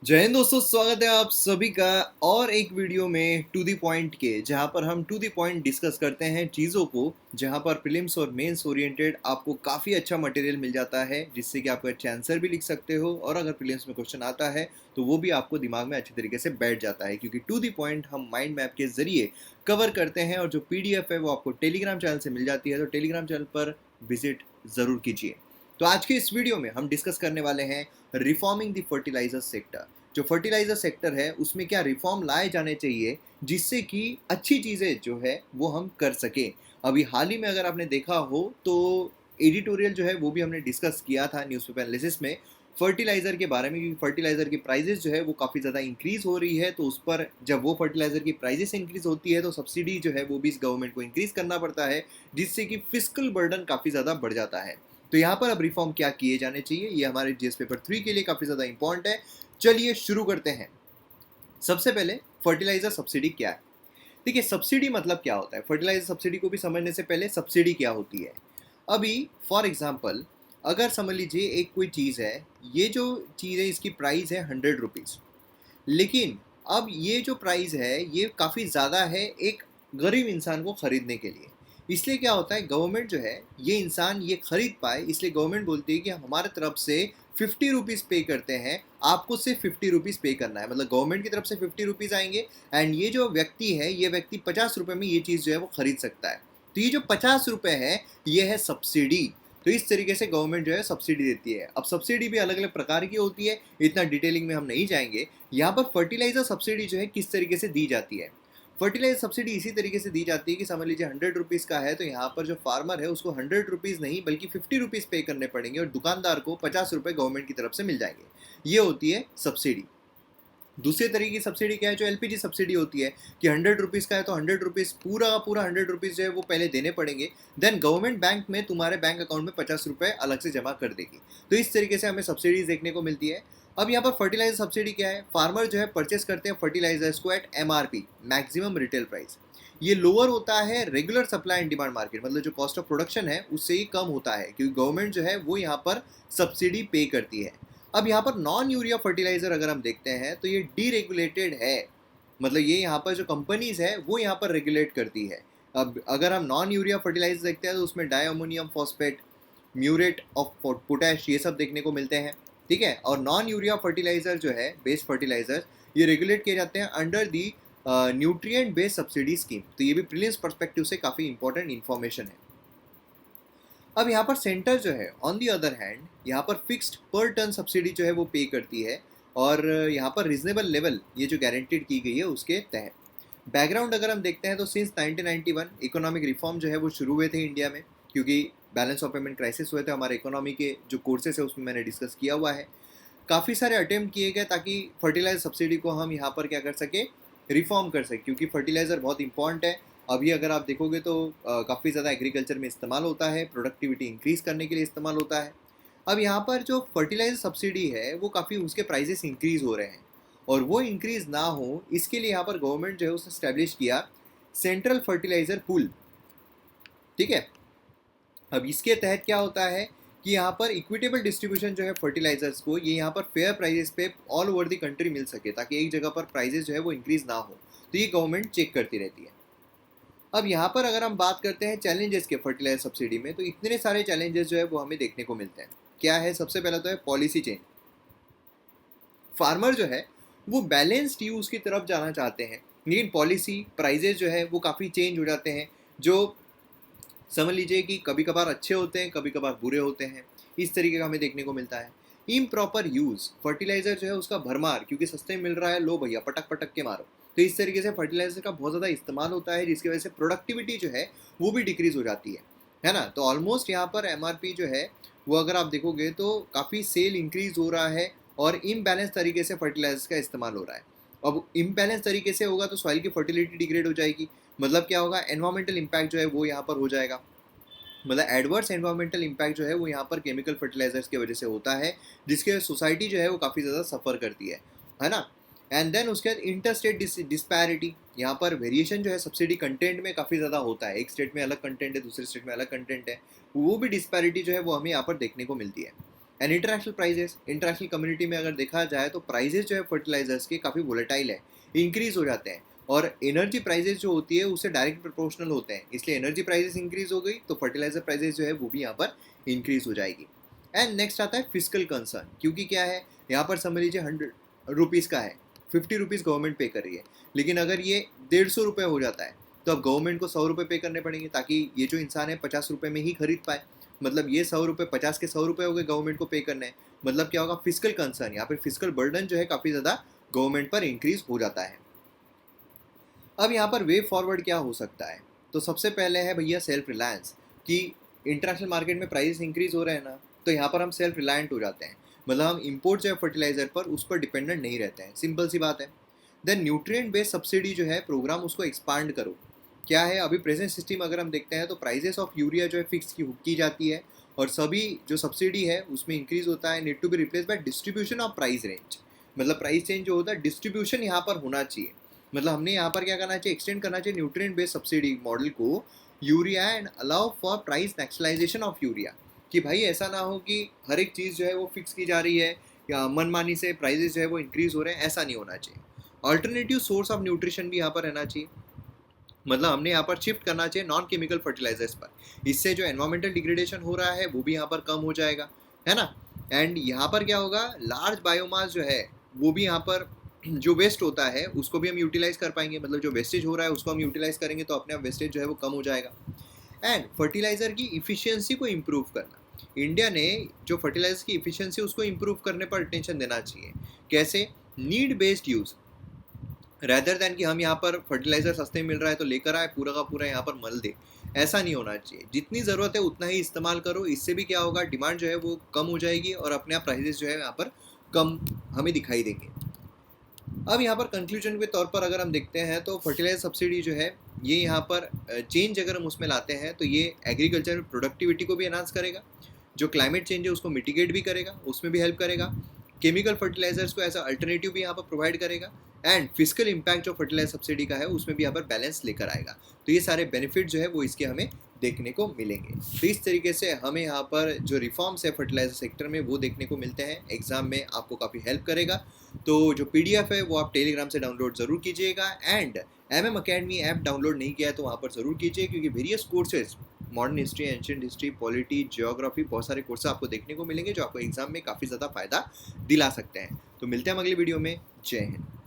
जय हिंद दोस्तों, स्वागत है आप सभी का और एक वीडियो में टू दी पॉइंट के, जहां पर हम टू दी पॉइंट डिस्कस करते हैं चीज़ों को। जहां पर प्रीलिम्स और मेंस ओरिएंटेड आपको काफ़ी अच्छा मटेरियल मिल जाता है, जिससे कि आप अच्छे आंसर भी लिख सकते हो और अगर प्रीलिम्स में क्वेश्चन आता है तो वो भी आपको दिमाग में अच्छी तरीके से बैठ जाता है, क्योंकि टू दी पॉइंट हम माइंड मैप के जरिए कवर करते हैं। और जो PDF है वो आपको टेलीग्राम चैनल से मिल जाती है, तो टेलीग्राम चैनल पर विजिट ज़रूर कीजिए। तो आज के इस वीडियो में हम डिस्कस करने वाले हैं रिफॉर्मिंग द फर्टिलाइजर सेक्टर। जो फर्टिलाइजर सेक्टर है उसमें क्या रिफॉर्म लाए जाने चाहिए, जिससे कि अच्छी चीज़ें जो है वो हम कर सकें। अभी हाल ही में अगर आपने देखा हो तो एडिटोरियल जो है वो भी हमने डिस्कस किया था न्यूज़पेपर एनालिसिस में फर्टिलाइज़र के बारे में, क्योंकि फर्टिलाइज़र की प्राइजेस जो है वो काफ़ी ज़्यादा इंक्रीज़ हो रही है। तो उस पर जब वो फर्टिलाइज़र की प्राइजेस इंक्रीज़ होती है तो सब्सिडी जो है वो भी इस गवर्नमेंट को इंक्रीज़ करना पड़ता है, जिससे कि फिस्कल बर्डन काफ़ी ज़्यादा बढ़ जाता है। तो यहाँ पर अब रिफॉर्म क्या किए जाने चाहिए, ये हमारे जीएस पेपर 3 के लिए काफ़ी ज़्यादा इंपॉर्टेंट है। चलिए शुरू करते हैं। सबसे पहले फर्टिलाइजर सब्सिडी क्या है। देखिए, सब्सिडी मतलब क्या होता है, फर्टिलाइजर सब्सिडी को भी समझने से पहले सब्सिडी क्या होती है। अभी फॉर एग्जांपल अगर समझ लीजिए एक कोई चीज़ है, ये जो चीज़ है इसकी प्राइस है 100 रुपीज़, लेकिन अब ये जो प्राइस है ये काफ़ी ज़्यादा है एक गरीब इंसान को ख़रीदने के लिए। इसलिए क्या होता है, गवर्नमेंट जो है ये इंसान ये खरीद पाए, इसलिए गवर्नमेंट बोलती है कि हमारे तरफ से 50 रुपीज़ पे करते हैं, आपको सिर्फ 50 रुपीज़ पे करना है। मतलब गवर्नमेंट की तरफ से 50 रुपीज़ आएंगे एंड ये जो व्यक्ति है ये व्यक्ति 50 रुपये में ये चीज़ जो है वो खरीद सकता है। तो ये जो 50 रुपये है ये है सब्सिडी। तो इस तरीके से गवर्नमेंट जो है सब्सिडी देती है। अब सब्सिडी भी अलग अलग प्रकार की होती है, इतना डिटेलिंग में हम नहीं जाएंगे। यहाँ पर फर्टिलाइजर सब्सिडी जो है किस तरीके से दी जाती है। फर्टिलाइजर सब्सिडी इसी तरीके से दी जाती है कि समझ लीजिए 100 रुपीज़ का है, तो यहाँ पर जो फार्मर है उसको 100 रुपीज़ नहीं बल्कि 50 रुपीज़ पे करने पड़ेंगे और दुकानदार को 50 रुपये गवर्नमेंट की तरफ से मिल जाएंगे। ये होती है सब्सिडी। दूसरे तरीके की सब्सिडी क्या है, जो एलपीजी सब्सिडी होती है कि 100 रुपीज़ का है तो 100 रुपीज़ पूरा का पूरा 100 रुपीज़ जो है वो पहले देने पड़ेंगे, देन गवर्नमेंट बैंक में तुम्हारे बैंक अकाउंट में 50 रुपये अलग से जमा कर देगी। तो इस तरीके से हमें सब्सिडीज देखने को मिलती है। अब यहाँ पर फर्टिलाइजर सब्सिडी क्या है, फार्मर जो है परचेस करते हैं फर्टिलाइजर्स को at MRP, maximum retail price. ये लोअर होता है regular supply and demand market, मतलब जो कॉस्ट ऑफ प्रोडक्शन है उससे ही कम होता है, क्योंकि गवर्नमेंट जो है वो यहाँ पर सब्सिडी पे करती है। अब यहाँ पर नॉन यूरिया फर्टिलाइजर अगर हम देखते हैं तो ये डीरेगुलेटेड है, मतलब ये यहाँ पर जो कंपनीज है वो यहाँ पर रेगुलेट करती है। अब अगर हम नॉन यूरिया फर्टिलाइजर देखते हैं तो उसमें diammonium phosphate, muriate of potash, ये सब देखने को मिलते हैं। ठीक है, और नॉन यूरिया फर्टिलाइजर जो है बेस्ड फर्टिलाइजर, ये रेगुलेट किए जाते हैं under the nutrient based subsidy scheme. तो ये भी प्रीलिम्स पर्सपेक्टिव से काफ़ी इंपॉर्टेंट इन्फॉर्मेशन है। अब यहाँ पर सेंटर जो है ऑन दी अदर हैंड यहाँ पर फिक्स्ड पर टन सब्सिडी जो है वो पे करती है, और यहाँ पर रिजनेबल लेवल ये जो गारंटीड की गई है उसके तहत। बैकग्राउंड अगर हम देखते हैं तो सिंस 1991 इकोनॉमिक रिफॉर्म जो है वो शुरू हुए थे इंडिया में, क्योंकि बैलेंस ऑफ पेमेंट क्राइसिस हुए थे। हमारे इकोनॉमी के जो कोर्सेस है उसमें मैंने डिस्कस किया हुआ है। काफ़ी सारे अटेम्प्ट किए गए ताकि फर्टिलाइजर सब्सिडी को हम यहाँ पर क्या कर सके, रिफॉर्म कर सके, क्योंकि फर्टिलाइज़र बहुत इंपॉर्टेंट है। अभी अगर आप देखोगे तो काफ़ी ज़्यादा एग्रीकल्चर में इस्तेमाल होता है, प्रोडक्टिविटी इंक्रीज़ करने के लिए इस्तेमाल होता है। अब यहाँ पर जो फर्टिलाइजर सब्सिडी है वो काफ़ी उसके प्राइजेस इंक्रीज़ हो रहे हैं, और वो इंक्रीज़ ना हो इसके लिए यहाँ पर गवर्नमेंट जो है उसने स्टैब्लिश किया सेंट्रल फर्टिलाइज़र पूल। ठीक है, अब इसके तहत क्या होता है कि यहाँ पर इक्विटेबल डिस्ट्रीब्यूशन जो है फर्टिलाइजर्स को, ये यहाँ पर फेयर प्राइजेस पे ऑल ओवर द कंट्री मिल सके, ताकि एक जगह पर प्राइजेस जो है वो इंक्रीज ना हो। तो ये गवर्नमेंट चेक करती रहती है। अब यहाँ पर अगर हम बात करते हैं चैलेंजेस के फर्टिलाइजर सब्सिडी में, तो इतने सारे चैलेंजेस जो है वो हमें देखने को मिलते हैं। क्या है, सबसे पहला तो है पॉलिसी चेंज। फार्मर जो है वो बैलेंस्ड यूज की तरफ जाना चाहते हैं, लेकिन पॉलिसी प्राइजेस जो है वो काफ़ी चेंज हो जाते हैं, जो समझ लीजिए कि कभी कभार अच्छे होते हैं, कभी कभार बुरे होते हैं। इस तरीके का हमें देखने को मिलता है। इम्प्रॉपर यूज़, फर्टिलाइज़र जो है उसका भरमार, क्योंकि सस्ते में मिल रहा है, लो भैया पटक पटक के मारो। तो इस तरीके से फर्टिलाइज़र का बहुत ज़्यादा इस्तेमाल होता है, जिसकी वजह से प्रोडक्टिविटी जो है वो भी डिक्रीज़ हो जाती है ना। तो ऑलमोस्ट यहाँ पर MRP जो है वो अगर आप देखोगे तो काफ़ी सेल इंक्रीज़ हो रहा है, और इम्बैलेंस तरीके से फर्टिलाइजर्स का इस्तेमाल हो रहा है। अब इम्बैलेंस तरीके से होगा तो सॉइल की फर्टिलिटी डिग्रेड हो जाएगी। मतलब क्या होगा, एनवायरमेंटल इम्पैक्ट जो है वो यहाँ पर हो जाएगा। मतलब एडवर्स एनवायरमेंटल इम्पैक्ट जो है वो यहाँ पर केमिकल फर्टिलाइजर्स की वजह से होता है, जिसके सोसाइटी जो है वो काफ़ी ज़्यादा सफ़र करती है ना। एंड देन उसके बाद इंटर स्टेट डिस्पैरिटी, यहाँ पर वेरिएशन जो है सब्सिडी कंटेंट में काफ़ी ज़्यादा होता है। एक स्टेट में अलग कंटेंट है, दूसरे स्टेट में अलग कंटेंट है, वो भी डिस्पैरिटी जो है वो हमें यहाँ पर देखने को मिलती है। एंड इंटरनेशनल कम्युनिटी में अगर देखा जाए तो प्राइजेस जो है फर्टिलाइजर्स के काफ़ी वोलेटाइल है, इंक्रीज हो जाते हैं। और एनर्जी प्राइजेस जो होती है उससे डायरेक्ट प्रोपोर्शनल होते हैं, इसलिए एनर्जी प्राइजेस इंक्रीज हो गई तो फर्टिलाइजर प्राइजेस जो है वो भी यहाँ पर इंक्रीज हो जाएगी। एंड नेक्स्ट आता है फिजिकल कंसर्न, क्योंकि क्या है यहाँ पर समझ लीजिए 100 रुपीज़ का है, 50 रुपीज़ गवर्नमेंट पे कर रही है, लेकिन अगर ये 150 रुपये हो जाता है तो अब गवर्नमेंट को 100 रुपये पे करने पड़ेंगे ताकि ये जो इंसान है 50 रुपये में ही खरीद पाए। मतलब ये 100 रुपये, 50 के 100 रुपये हो गए गवर्नमेंट को पे करने हैं। मतलब क्या होगा, फिजिकल कंसर्न, यहाँ पर फिजिकल बर्डन जो है काफ़ी ज़्यादा गवर्नमेंट पर इंक्रीज हो जाता है। अब यहाँ पर वे फॉरवर्ड क्या हो सकता है, तो सबसे पहले है भैया सेल्फ रिलायंस, कि इंटरनेशनल मार्केट में प्राइस इंक्रीज हो रहे हैं ना, तो यहाँ पर हम सेल्फ रिलायंट हो जाते हैं। मतलब हम इंपोर्ट जो है फर्टिलाइजर पर उस पर डिपेंडेंट नहीं रहते हैं, सिंपल सी बात है। देन न्यूट्रिएंट बेस्ड सब्सिडी जो है प्रोग्राम, उसको एक्सपांड करो। क्या है, अभी प्रेजेंट सिस्टम अगर हम देखते हैं तो प्राइजेस ऑफ यूरिया जो है फिक्स की जाती है और सभी जो सब्सिडी है उसमें इंक्रीज होता है, need to be replace by distribution of price range. मतलब प्राइस चेंज जो होता है डिस्ट्रीब्यूशन यहाँ पर होना चाहिए। मतलब हमने यहाँ पर क्या करना चाहिए, एक्सटेंड करना चाहिए न्यूट्रिएंट बेस्ड सब्सिडी मॉडल को urea and allow for price nationalisation of urea, कि भाई ऐसा ना हो कि हर एक चीज़ जो है वो फिक्स की जा रही है या मनमानी से प्राइजेस जो है वो इंक्रीज हो रहे हैं, ऐसा नहीं होना चाहिए। अल्टरनेटिव सोर्स ऑफ न्यूट्रिशन भी यहाँ पर रहना चाहिए। मतलब हमने यहाँ पर शिफ्ट करना चाहिए नॉन केमिकल फर्टिलाइजर्स पर, इससे जो एनवायरमेंटल डिग्रेडेशन हो रहा है वो भी यहाँ पर कम हो जाएगा, है ना। एंड यहाँ पर क्या होगा, लार्ज बायोमास जो है वो भी यहाँ पर जो वेस्ट होता है उसको भी हम यूटिलाइज कर पाएंगे। मतलब जो वेस्टेज हो रहा है उसको हम यूटिलाइज करेंगे तो अपने आप वेस्टेज जो है वो कम हो जाएगा। एंड फर्टिलाइजर की इफिशियंसी को इम्प्रूव करना, इंडिया ने जो फर्टिलाइजर की इफिशियंसी उसको इम्प्रूव करने पर अटेंशन देना चाहिए। कैसे, need based use, rather than कि हम यहाँ पर फर्टिलाइजर सस्ते मिल रहा है तो लेकर आए पूरा का पूरा यहाँ पर मल दे, ऐसा नहीं होना चाहिए। जितनी ज़रूरत है उतना ही इस्तेमाल करो, इससे भी क्या होगा, डिमांड जो है वो कम हो जाएगी और अपने आप प्राइजेस जो है यहाँ पर कम हमें दिखाई देंगे। अब यहाँ पर कंक्लूजन के तौर पर अगर हम देखते हैं तो फर्टिलाइजर सब्सिडी जो है ये यहाँ पर चेंज अगर हम उसमें लाते हैं तो ये एग्रीकल्चर में प्रोडक्टिविटी को भी एनहांस करेगा, जो क्लाइमेट चेंज है उसको मिटिगेट भी करेगा, उसमें भी हेल्प करेगा, केमिकल फर्टिलाइजर्स को ऐसा अल्टरनेटिव भी यहाँ पर प्रोवाइड करेगा, एंड फिजिकल इम्पैक्ट जो फर्टिलाइजर सब्सिडी का है उसमें भी यहाँ पर बैलेंस लेकर आएगा। तो ये सारे बेनिफिट जो है वो इसके हमें देखने को मिलेंगे। तो इस तरीके से हमें यहाँ पर जो रिफॉर्म्स है फर्टिलाइजर सेक्टर में वो देखने को मिलते हैं, एग्जाम में आपको काफ़ी हेल्प करेगा। तो जो PDF है वो आप टेलीग्राम से डाउनलोड ज़रूर कीजिएगा, and MM academy app download नहीं किया है तो वहाँ पर ज़रूर कीजिए, क्योंकि various courses, modern history, ancient history, polity, geography, बहुत सारे कोर्सेज आपको देखने को मिलेंगे जो आपको एग्जाम में काफ़ी ज़्यादा फायदा दिला सकते हैं। तो मिलते हैं हम अगली वीडियो में। जय हिंद।